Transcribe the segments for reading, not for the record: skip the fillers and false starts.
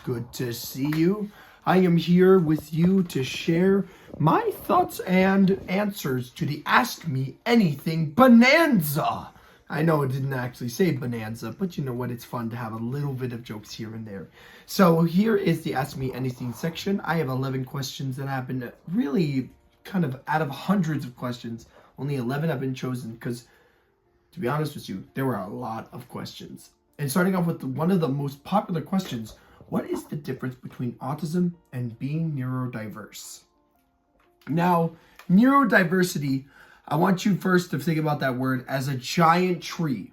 Good to see you. I am here with you to share my thoughts and answers to the Ask Me Anything Bonanza. I know it didn't actually say bonanza, but you know what? It's fun to have a little bit of jokes here and there. So here is the Ask Me Anything section. I have 11 questions that have been really kind of out of hundreds of questions. Only 11 have been chosen because, to be honest with you, there were a lot of questions. And starting off with one of the most popular questions, what is the difference between autism and being neurodiverse? Now, neurodiversity, I want you first to think about that word as a giant tree.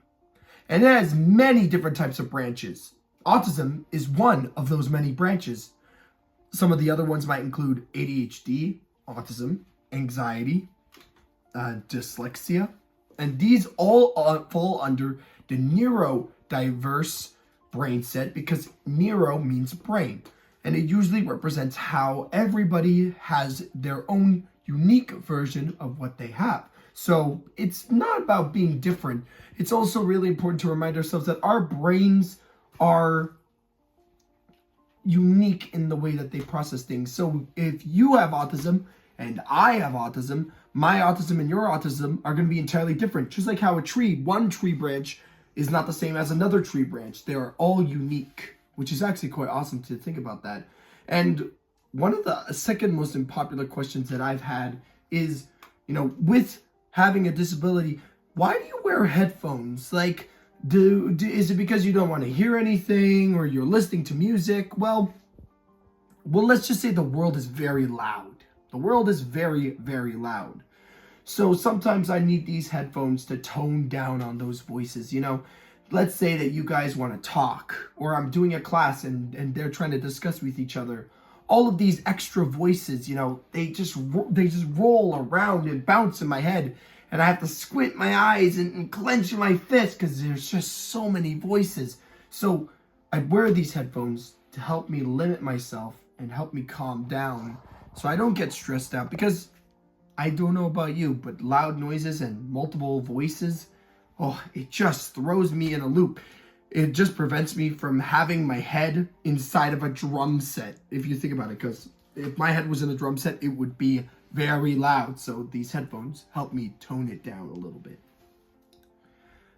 And it has many different types of branches. Autism is one of those many branches. Some of the other ones might include ADHD, autism, anxiety, dyslexia. And these all fall under the neurodiverse brain set because neuro means brain, and it usually represents how everybody has their own unique version of what they have. So it's not about being different. It's also really important to remind ourselves that our brains are unique in the way that they process things. So if you have autism and I have autism, my autism and your autism are going to be entirely different. Just like how one tree branch is not the same as another tree branch. They are all unique, which is actually quite awesome to think about that. And one of the second most unpopular questions that I've had is, with having a disability, why do you wear headphones? Like, is it because you don't want to hear anything or you're listening to music? Well, let's just say the world is very loud. The world is very, very loud. So sometimes I need these headphones to tone down on those voices. Let's say that you guys want to talk, or I'm doing a class and they're trying to discuss with each other. All of these extra voices, they just roll around and bounce in my head, and I have to squint my eyes and clench my fist because there's just so many voices. So I wear these headphones to help me limit myself and help me calm down so I don't get stressed out, because I don't know about you, but loud noises and multiple voices, it just throws me in a loop. It just prevents me from having my head inside of a drum set, if you think about it, because if my head was in a drum set, it would be very loud. So these headphones help me tone it down a little bit.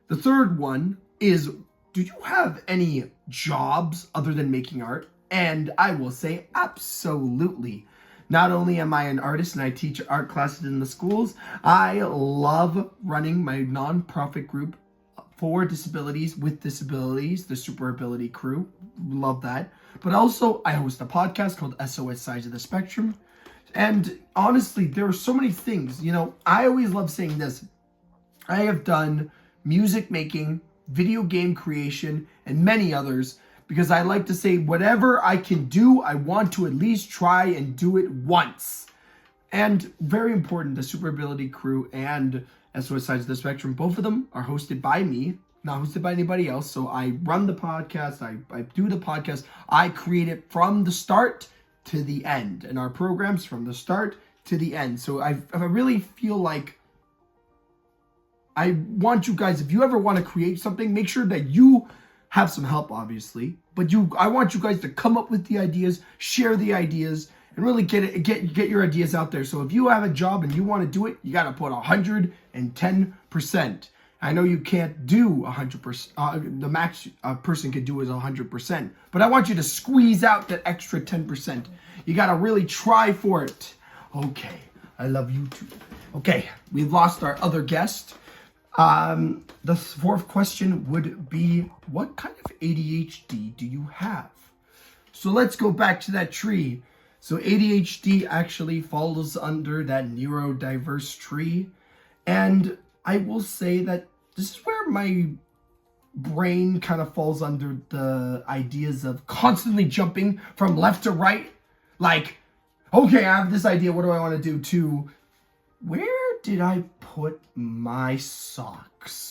The third one is, do you have any jobs other than making art? And I will say absolutely. Not only am I an artist and I teach art classes in the schools, I love running my nonprofit group for disabilities with disabilities, the Super Ability Crew. Love that. But also, I host a podcast called SOS Sides of the Spectrum. And honestly, there are so many things. I always love saying this. I have done music making, video game creation, and many others, because I like to say whatever I can do, I want to at least try and do it once. And very important, the Super Ability Crew and SOS Sides of the Spectrum, both of them are hosted by me, not hosted by anybody else. So I run the podcast, I do the podcast, I create it from the start to the end, and our programs from the start to the end. So I really feel like I want you guys, if you ever want to create something, make sure that you have some help, obviously, but I want you guys to come up with the ideas, share the ideas, and really get your ideas out there. So if you have a job and you want to do it, you got to put 110%. I know you can't do 100%. The max a person can do is 100%, but I want you to squeeze out that extra 10%. You got to really try for it. Okay, I love you too. Okay, we've lost our other guest. The fourth question would be, what kind of ADHD do you have? So let's go back to that tree. So ADHD actually falls under that neurodiverse tree. And I will say that this is where my brain kind of falls under the ideas of constantly jumping from left to right. Like, okay, I have this idea. What do I want to do? To, where did I put my socks?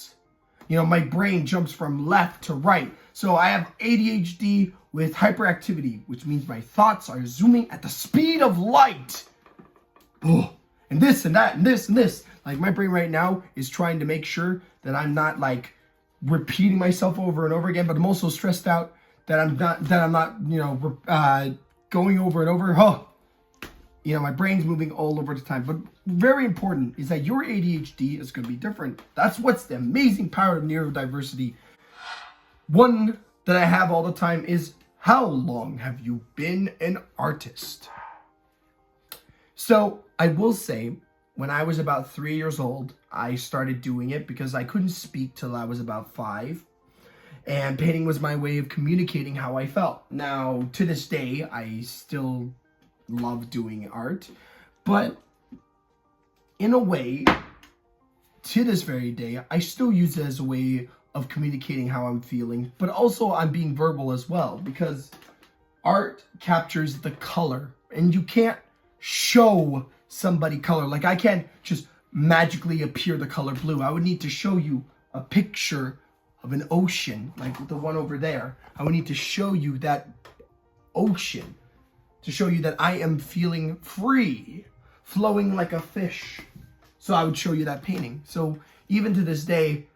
My brain jumps from left to right. So I have ADHD with hyperactivity, which means my thoughts are zooming at the speed of light. Oh, and this and that and this and this. Like, my brain right now is trying to make sure that I'm not like repeating myself over and over again, but I'm also stressed out that I'm not, going over and over. Oh, my brain's moving all over the time. But very important is that your ADHD is going to be different. That's what's the amazing power of neurodiversity. One that I have all the time is, how long have you been an artist? So I will say, when I was about 3 years old, I started doing it because I couldn't speak till I was about 5. And painting was my way of communicating how I felt. Now, to this day, I still love doing art. But in a way, to this very day, I still use it as a way of communicating how I'm feeling. But also, I'm being verbal as well. Because art captures the color. And you can't show somebody color. Like, I can't just magically appear the color blue. I would need to show you a picture of an ocean, like the one over there. I would need to show you that ocean to show you that I am feeling free, flowing like a fish. So I would show you that painting. So even to this day,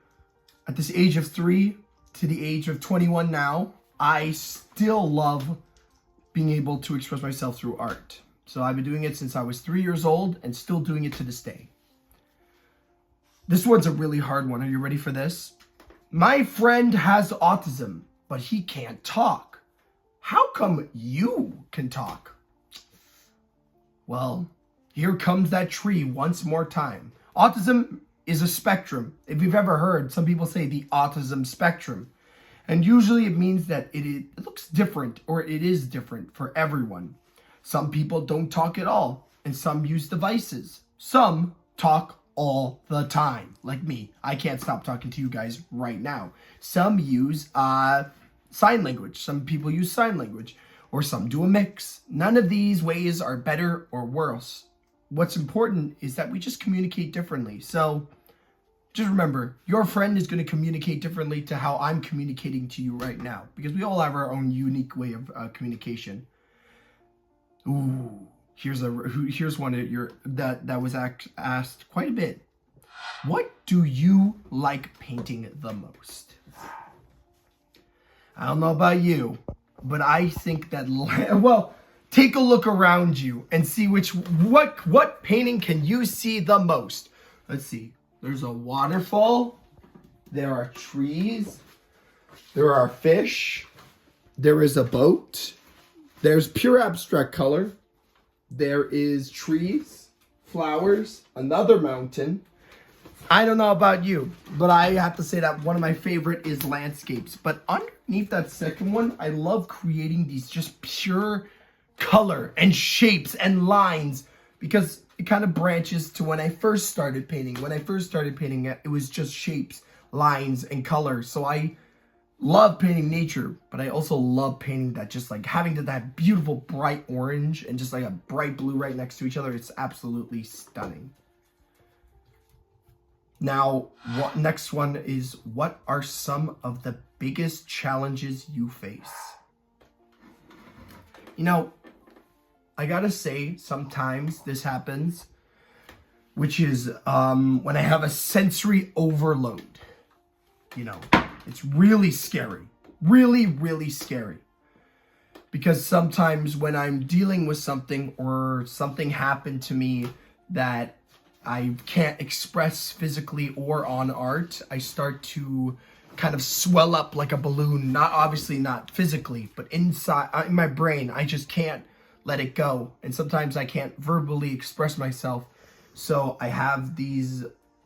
at this age of 3 to the age of 21 now, I still love being able to express myself through art. So I've been doing it since I was 3 years old and still doing it to this day. This one's a really hard one. Are you ready for this? My friend has autism, but he can't talk. How come you can talk? Well, here comes that tree once more time. Autism is a spectrum. If you've ever heard, some people say the autism spectrum. And usually it means that it looks different, or it is different for everyone. Some people don't talk at all, and some use devices. Some talk all the time, like me. I can't stop talking to you guys right now. Some use sign language. Some people use sign language, or some do a mix. None of these ways are better or worse. What's important is that we just communicate differently. So just remember, your friend is going to communicate differently to how I'm communicating to you right now, because we all have our own unique way of communication. Ooh, here's one that was asked quite a bit. What do you like painting the most? I don't know about you, but I think that, well, take a look around you and see what painting can you see the most. Let's see. There's a waterfall. There are trees. There are fish. There is a boat. There's pure abstract color. There is trees, flowers, another mountain. I don't know about you, but I have to say that one of my favorite is landscapes. But underneath that second one, I love creating these just pure color and shapes and lines, because it kind of branches to when I first started painting. When I first started painting, it was just shapes, lines, and color. So I love painting nature, but I also love painting that, just like having that beautiful bright orange and just like a bright blue right next to each other. It's absolutely stunning. Now, next one is, what are some of the biggest challenges you face? You know, I gotta say, sometimes this happens, which is when I have a sensory overload. You know, it's really scary. Really, really scary. Because sometimes when I'm dealing with something, or something happened to me that I can't express physically or on art, I start to kind of swell up like a balloon. Obviously not physically, but inside, in my brain, I just can't let it go. And sometimes I can't verbally express myself. So I have these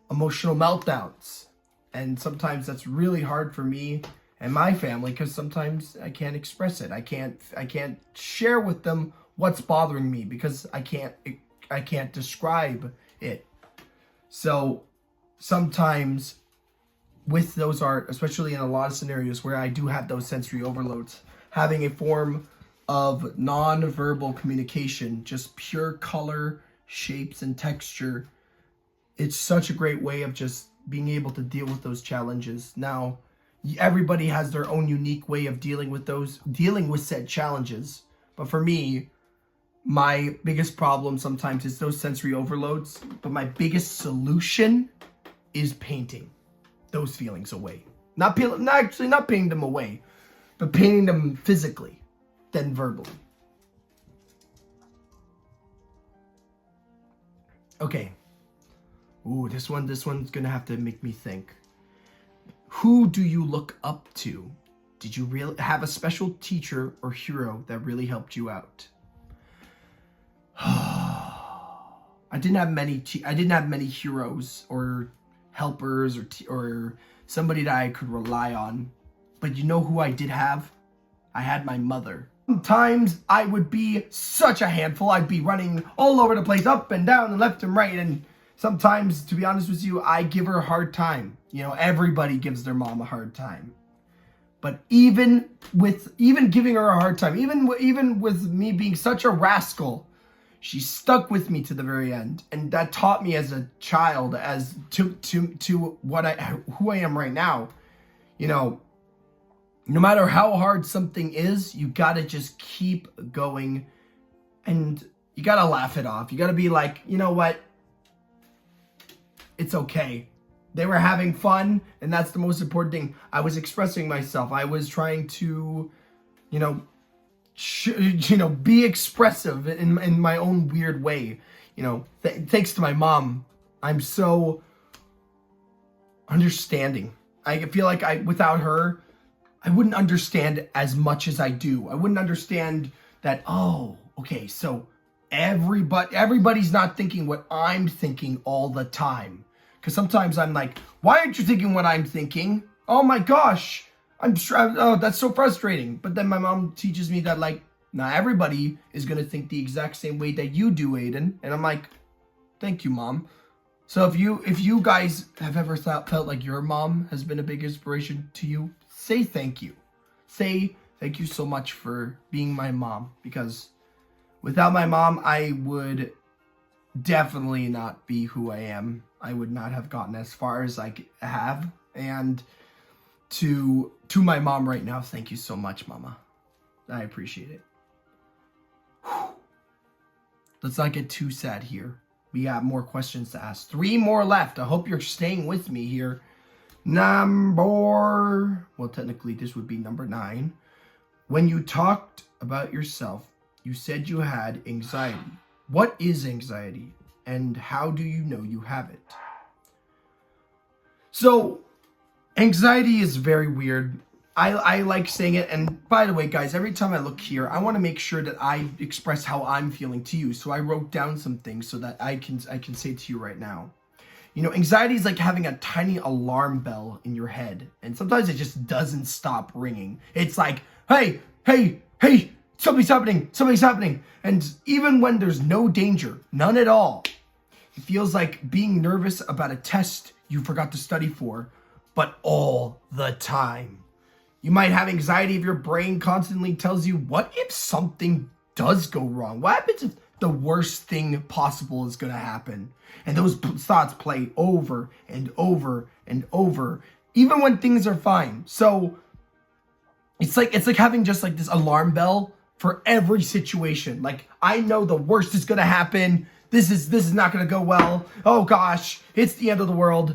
emotional meltdowns. And sometimes that's really hard for me and my family, because sometimes I can't express it. I can't share with them what's bothering me, because I can't describe it. So sometimes with those art, especially in a lot of scenarios where I do have those sensory overloads, having a form of non-verbal communication, just pure color, shapes, and texture, it's such a great way of just being able to deal with those challenges. Now, everybody has their own unique way of dealing with said challenges. But for me, my biggest problem sometimes is those sensory overloads. But my biggest solution is painting those feelings away. Not painting them away, but painting them physically than verbally. Okay. Ooh, this one's gonna have to make me think. Who do you look up to? Did you really have a special teacher or hero that really helped you out? I didn't have many heroes or helpers or somebody that I could rely on. But you know who I did have? I had my mother. Sometimes I would be such a handful. I'd be running all over the place, up and down and left and right. And sometimes, to be honest with you, I give her a hard time. You know, everybody gives their mom a hard time. But even giving her a hard time, even with me being such a rascal, she stuck with me to the very end. And that taught me as a child, as to who I am right now. You know, no matter how hard something is, you gotta just keep going, and you gotta laugh it off. You gotta be like, you know what? It's okay. They were having fun, and that's the most important thing. I was expressing myself. I was trying to, be expressive in my own weird way. You know, thanks to my mom, I'm so understanding. I feel like without her, I wouldn't understand as much as I do. I wouldn't understand that, oh, okay, so everybody's not thinking what I'm thinking all the time. Because sometimes I'm like, why aren't you thinking what I'm thinking? Oh my gosh, oh, that's so frustrating. But then my mom teaches me that, like, not everybody is going to think the exact same way that you do, Aiden. And I'm like, thank you, Mom. So if you guys have ever felt like your mom has been a big inspiration to you, say thank you. Say thank you so much for being my mom. Because without my mom, I would definitely not be who I am. I would not have gotten as far as I have. And to my mom right now, thank you so much, Mama. I appreciate it. Whew. Let's not get too sad here. We got more questions to ask. 3 more left. I hope you're staying with me here. Technically this would be number 9. When you talked about yourself, you said you had anxiety. What is anxiety, and how do you know you have it? So, anxiety is very weird. I like saying it, and by the way, guys, every time I look here, I want to make sure that I express how I'm feeling to you. So I wrote down some things so that I can say to you right now. You know, anxiety is like having a tiny alarm bell in your head, and sometimes it just doesn't stop ringing. It's like, hey, something's happening. And even when there's no danger, none at all, it feels like being nervous about a test you forgot to study for, but all the time. You might have anxiety if your brain constantly tells you, what if something does go wrong? What happens if the worst thing possible is going to happen? And those thoughts play over and over and over, even when things are fine. So it's like having just like this alarm bell for every situation. Like, I know the worst is going to happen. This is not going to go well. Oh gosh, it's the end of the world.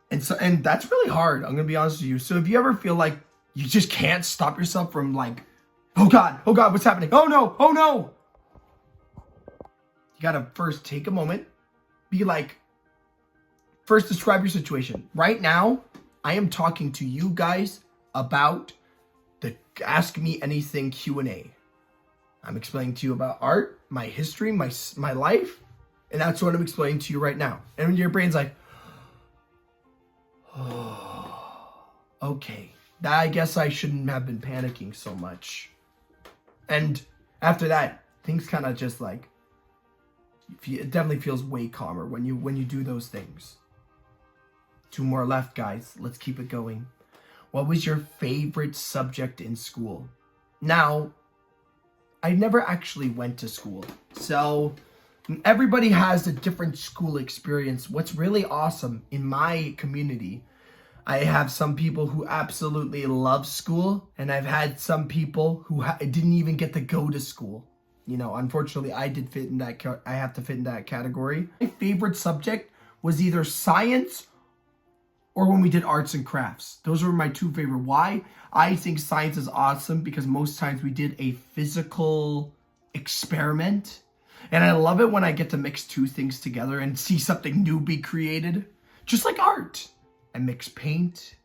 And that's really hard. I'm going to be honest with you. So if you ever feel like you just can't stop yourself from like, oh God, what's happening? Oh no. You got to first take a moment. Be like, first describe your situation. Right now, I am talking to you guys about the Ask Me Anything Q&A. I'm explaining to you about art, my history, my life, and that's what I'm explaining to you right now. And your brain's like, oh, okay. I guess I shouldn't have been panicking so much. And after that, things kind of just like, it definitely feels way calmer when you do those things. 2 more left, guys. Let's keep it going. What was your favorite subject in school? Now, I never actually went to school, so everybody has a different school experience. What's really awesome in my community, I have some people who absolutely love school, and I've had some people who didn't even get to go to school. You know, unfortunately, I have to fit in that category. My favorite subject was either science or when we did arts and crafts. Those were my two favorite. Why? I think science is awesome because most times we did a physical experiment. And I love it when I get to mix two things together and see something new be created. Just like art. I mix paint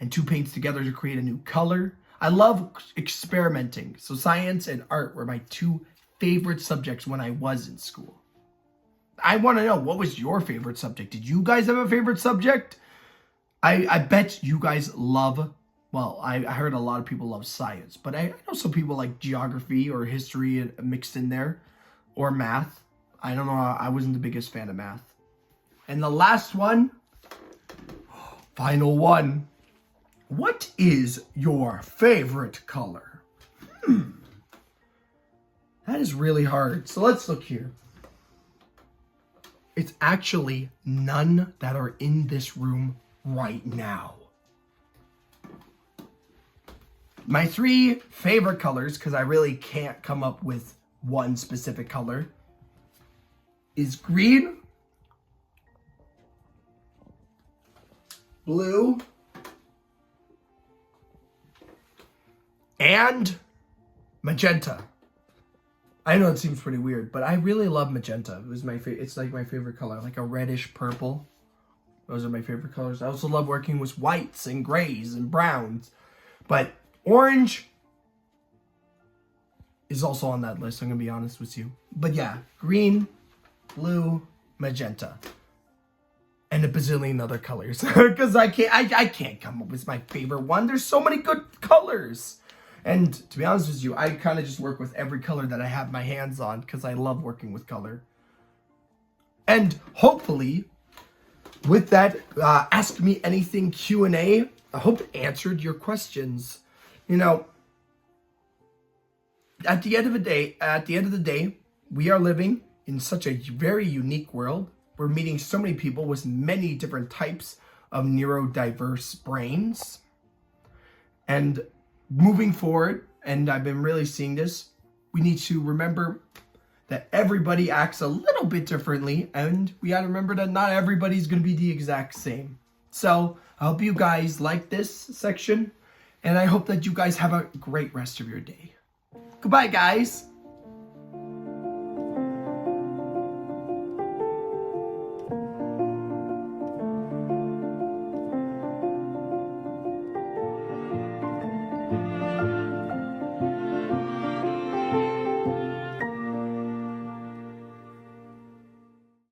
and two paints together to create a new color. I love experimenting. So science and art were my two favorite subjects when I was in school. I want to know, what was your favorite subject? Did you guys have a favorite subject? I bet you guys love, well, I heard a lot of people love science, but I know some people like geography or history mixed in there, or math. I don't know, I wasn't the biggest fan of math. And the last one, final one, what is your favorite color? That is really hard. So let's look here. It's actually none that are in this room right now. My three favorite colors, because I really can't come up with one specific color, is green, blue, and magenta. I know it seems pretty weird, but I really love magenta. It was my it's like my favorite color, like a reddish purple. Those are my favorite colors. I also love working with whites and grays and browns. But orange is also on that list, I'm going to be honest with you. But yeah, green, blue, magenta. And a bazillion other colors. Because I can't come up with my favorite one. There's so many good colors. And to be honest with you, I kind of just work with every color that I have my hands on because I love working with color. And hopefully, with that, Ask Me Anything Q&A, I hope it answered your questions. You know, at the end of the day, we are living in such a very unique world. We're meeting so many people with many different types of neurodiverse brains. And moving forward, and I've been really seeing this, we need to remember that everybody acts a little bit differently, and we got to remember that not everybody's going to be the exact same. So I hope you guys like this section, and I hope that you guys have a great rest of your day. Goodbye, guys.